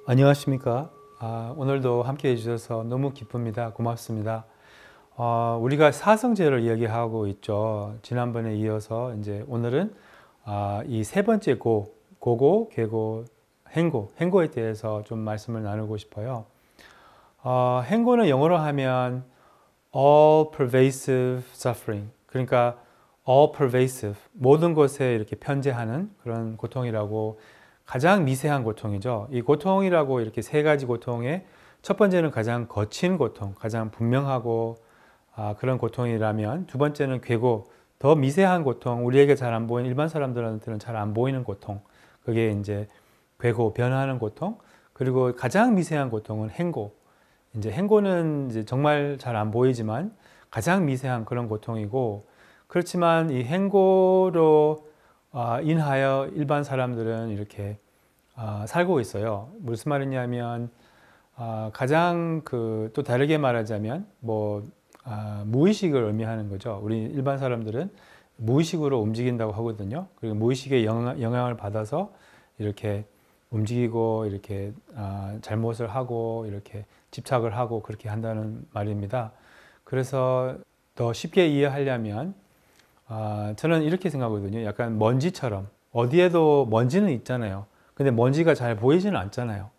안녕하십니까. 오늘도 함께 해주셔서 너무 기쁩니다. 고맙습니다. 우리가 사성제를 이야기하고 있죠. 지난번에 이어서 이제 오늘은 이 세 번째 고고, 괴고, 행고에 대해서 좀 말씀을 나누고 싶어요. 행고는 영어로 하면 all pervasive suffering, 그러니까 all pervasive, 모든 것에 이렇게 편재하는 그런 고통이라고, 가장 미세한 고통이죠. 이 고통이라고 이렇게 세 가지 고통에 첫 번째는 가장 거친 고통, 가장 분명하고 그런 고통이라면, 두 번째는 괴고, 더 미세한 고통, 우리에게 잘 안 보이는, 일반 사람들한테는 잘 안 보이는 고통, 그게 이제 괴고, 변화하는 고통. 그리고 가장 미세한 고통은 행고. 이제 행고는 이제 정말 잘 안 보이지만 가장 미세한 그런 고통이고, 그렇지만 이 행고로 인하여 일반 사람들은 이렇게 살고 있어요. 무슨 말이냐면 가장 또 다르게 말하자면 무의식을 의미하는 거죠. 우리 일반 사람들은 무의식으로 움직인다고 하거든요. 그리고 무의식의 영향을 받아서 이렇게 움직이고 이렇게 잘못을 하고 이렇게 집착을 하고 그렇게 한다는 말입니다. 그래서 더 쉽게 이해하려면 저는 이렇게 생각하거든요. 약간 먼지처럼, 어디에도 먼지는 있잖아요. 근데 먼지가 잘 보이지는 않잖아요.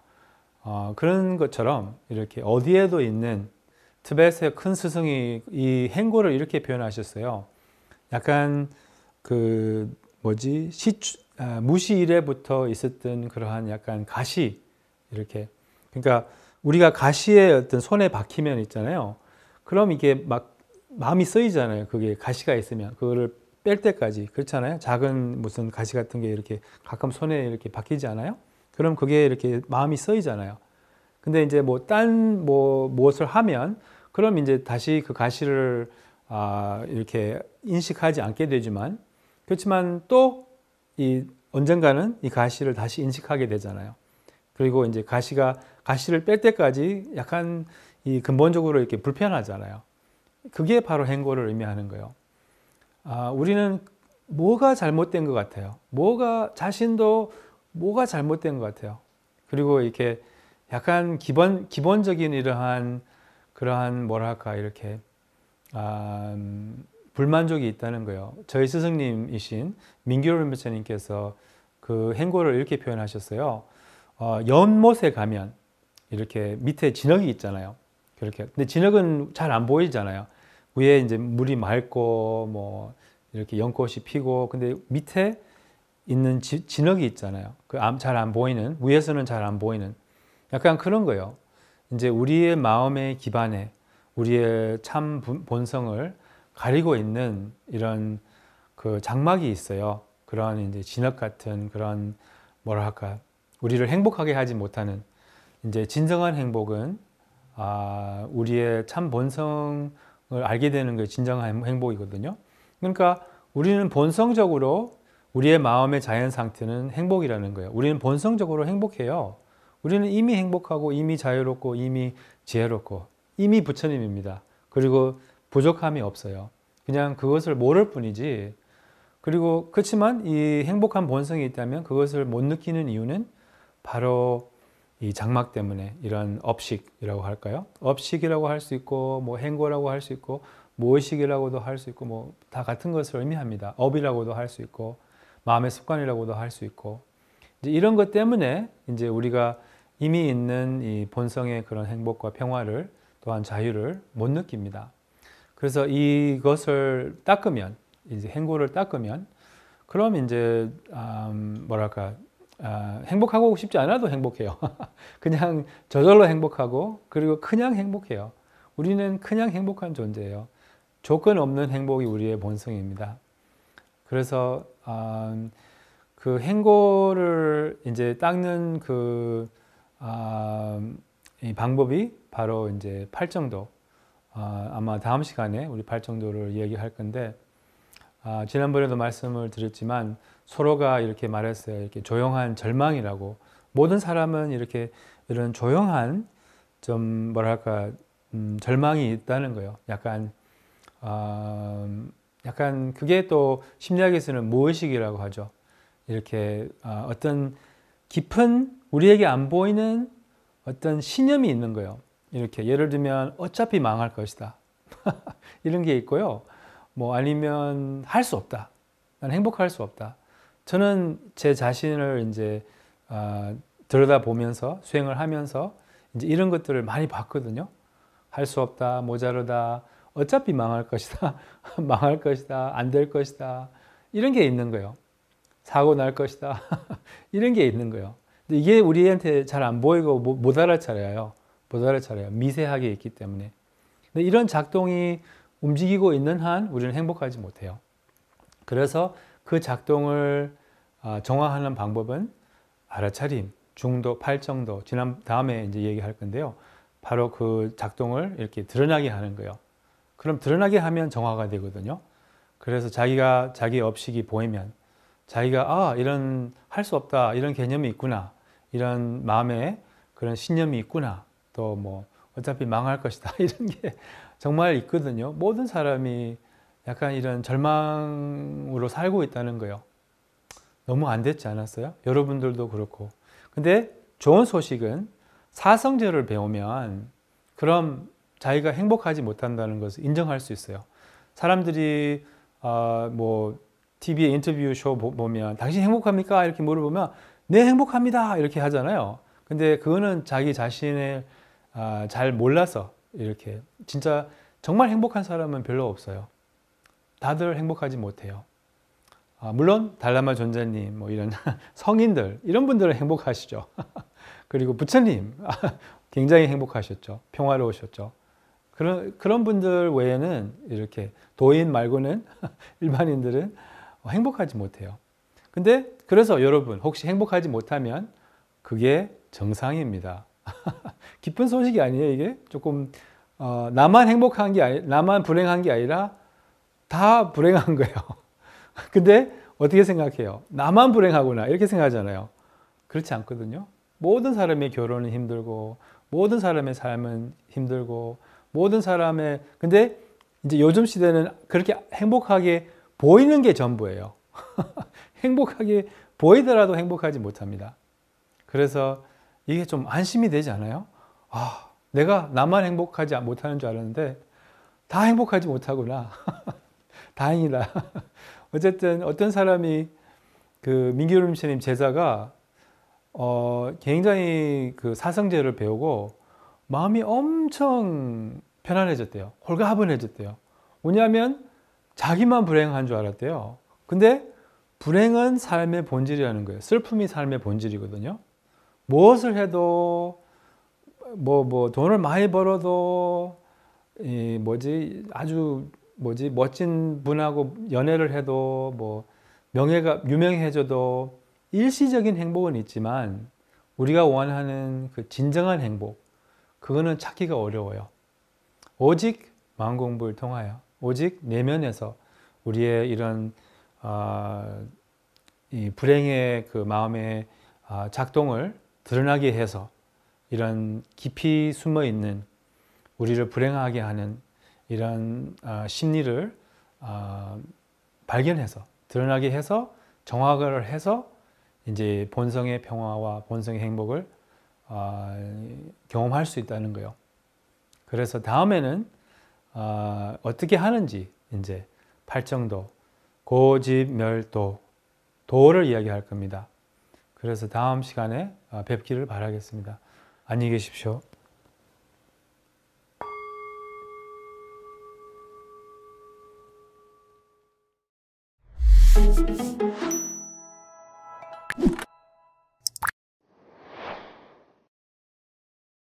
그런 것처럼 이렇게 어디에도 있는, 티베트의 큰 스승이 이 행고를 이렇게 표현하셨어요. 약간 무시 이래부터 있었던 그러한 약간 가시, 이렇게. 그러니까 우리가 가시에 어떤 손에 박히면 있잖아요. 그럼 이게 막 마음이 쓰이잖아요. 그게 가시가 있으면 그거를 뺄 때까지. 그렇잖아요. 작은 무슨 가시 같은 게 이렇게 가끔 손에 이렇게 박히지 않아요? 그럼 그게 이렇게 마음이 쓰이잖아요. 근데 이제 무엇을 하면, 그럼 이제 다시 그 가시를 이렇게 인식하지 않게 되지만, 그렇지만 또 언젠가는 이 가시를 다시 인식하게 되잖아요. 그리고 이제 가시를 뺄 때까지 약간 근본적으로 이렇게 불편하잖아요. 그게 바로 행고를 의미하는 거예요. 우리는 뭐가 잘못된 것 같아요. 자신도 뭐가 잘못된 것 같아요. 그리고 이렇게 약간 기본적인 그러한 이렇게 불만족이 있다는 거예요. 저희 스승님이신 민규 rinpoche님께서 그 행고를 이렇게 표현하셨어요. 연못에 가면 이렇게 밑에 진흙이 있잖아요. 그렇게. 근데 진흙은 잘 안 보이잖아요. 위에 이제 물이 맑고 이렇게 연꽃이 피고, 근데 밑에 있는 진흙이 있잖아요. 잘 안 보이는, 위에서는 잘 안 보이는, 약간 그런 거예요. 이제 우리의 마음의 기반에 우리의 참 본성을 가리고 있는 이런 그 장막이 있어요. 그런 이제 진흙 같은 그런 우리를 행복하게 하지 못하는, 이제 진정한 행복은 우리의 참 본성을 알게 되는 게 진정한 행복이거든요. 그러니까 우리는 본성적으로 우리의 마음의 자연 상태는 행복이라는 거예요. 우리는 본성적으로 행복해요. 우리는 이미 행복하고 이미 자유롭고 이미 지혜롭고 이미 부처님입니다. 그리고 부족함이 없어요. 그냥 그것을 모를 뿐이지. 그리고 그렇지만 이 행복한 본성이 있다면 그것을 못 느끼는 이유는 바로 이 장막 때문에, 이런 업식이라고 할까요? 업식이라고 할 수 있고 행고라고 할 수 있고 무의식이라고도 할 수 있고 다 같은 것을 의미합니다. 업이라고도 할 수 있고 마음의 습관이라고도 할 수 있고, 이제 이런 것 때문에 이제 우리가 이미 있는 이 본성의 그런 행복과 평화를, 또한 자유를 못 느낍니다. 그래서 이것을 닦으면, 이제 행고를 닦으면, 그럼 이제 행복하고 싶지 않아도 행복해요. 그냥 저절로 행복하고, 그리고 그냥 행복해요. 우리는 그냥 행복한 존재예요. 조건 없는 행복이 우리의 본성입니다. 그래서 그 행고를 이제 닦는 이 방법이 바로 이제 팔정도. 아마 다음 시간에 우리 팔정도를 이야기할 건데, 지난번에도 말씀을 드렸지만 서로가 이렇게 말했어요. 이렇게 조용한 절망이라고. 모든 사람은 이렇게 이런 조용한 절망이 있다는 거예요. 약간 그게 또 심리학에서는 무의식이라고 하죠. 이렇게 어떤 깊은, 우리에게 안 보이는 어떤 신념이 있는 거예요. 이렇게 예를 들면 어차피 망할 것이다. 이런 게 있고요. 뭐 아니면 할 수 없다. 난 행복할 수 없다. 저는 제 자신을 이제 들여다보면서 수행을 하면서 이제 이런 것들을 많이 봤거든요. 할 수 없다, 모자르다, 어차피 망할 것이다, 망할 것이다, 안 될 것이다. 이런 게 있는 거예요. 사고 날 것이다. 이런 게 있는 거예요. 근데 이게 우리한테 잘 안 보이고 못 알아차려요. 못 알아차려요. 미세하게 있기 때문에. 근데 이런 작동이 움직이고 있는 한 우리는 행복하지 못해요. 그래서 그 작동을 정화하는 방법은 알아차림, 중도, 팔정도, 다음에 이제 얘기할 건데요. 바로 그 작동을 이렇게 드러나게 하는 거예요. 그럼 드러나게 하면 정화가 되거든요. 그래서 자기가 자기 업식이 보이면 자기가 이런 할 수 없다, 이런 개념이 있구나, 이런 마음에 그런 신념이 있구나, 또 뭐 어차피 망할 것이다 이런 게 정말 있거든요. 모든 사람이 약간 이런 절망으로 살고 있다는 거예요. 너무 안 됐지 않았어요? 여러분들도 그렇고. 근데 좋은 소식은 사성제를 배우면 그럼 자기가 행복하지 못한다는 것을 인정할 수 있어요. 사람들이 뭐 TV에 인터뷰 쇼 보면 당신 행복합니까? 이렇게 물어보면 네, 행복합니다 이렇게 하잖아요. 근데 그거는 자기 자신을 잘 몰라서 이렇게 진짜 정말 행복한 사람은 별로 없어요. 다들 행복하지 못해요. 물론 달라마 존자님 뭐 이런 성인들 이런 분들은 행복하시죠. 그리고 부처님 굉장히 행복하셨죠. 평화로우셨죠. 그런 분들 외에는 이렇게 도인 말고는 일반인들은 행복하지 못해요. 근데 그래서 여러분 혹시 행복하지 못하면 그게 정상입니다. 기쁜 소식이 아니에요, 이게? 조금 나만 행복한 게 나만 불행한 게 아니라 다 불행한 거예요. 근데 어떻게 생각해요? 나만 불행하구나 이렇게 생각하잖아요. 그렇지 않거든요. 모든 사람의 결혼은 힘들고 모든 사람의 삶은 힘들고 모든 사람의 근데 이제 요즘 시대는 그렇게 행복하게 보이는 게 전부예요. 행복하게 보이더라도 행복하지 못합니다. 그래서 이게 좀 안심이 되지 않아요? 내가 나만 행복하지 못하는 줄 알았는데 다 행복하지 못하구나. 다행이다. 어쨌든 어떤 사람이 그 민규름 스님 제자가 굉장히 그 사성제를 배우고 마음이 엄청 편안해졌대요. 홀가분해졌대요. 뭐냐면 자기만 불행한 줄 알았대요. 근데 불행은 삶의 본질이라는 거예요. 슬픔이 삶의 본질이거든요. 무엇을 해도 뭐 돈을 많이 벌어도 아주 멋진 분하고 연애를 해도 뭐 명예가 유명해져도 일시적인 행복은 있지만 우리가 원하는 그 진정한 행복 그거는 찾기가 어려워요. 오직 마음 공부를 통하여 오직 내면에서 우리의 이런 이 불행의 그 마음의 작동을 드러나게 해서 이런 깊이 숨어 있는 우리를 불행하게 하는 이런 심리를 발견해서 드러나게 해서 정화를 해서 이제 본성의 평화와 본성의 행복을 경험할 수 있다는 거예요. 그래서 다음에는 어떻게 하는지 이제 팔정도, 고집멸도, 도를 이야기할 겁니다. 그래서 다음 시간에 뵙기를 바라겠습니다. 안녕히 계십시오.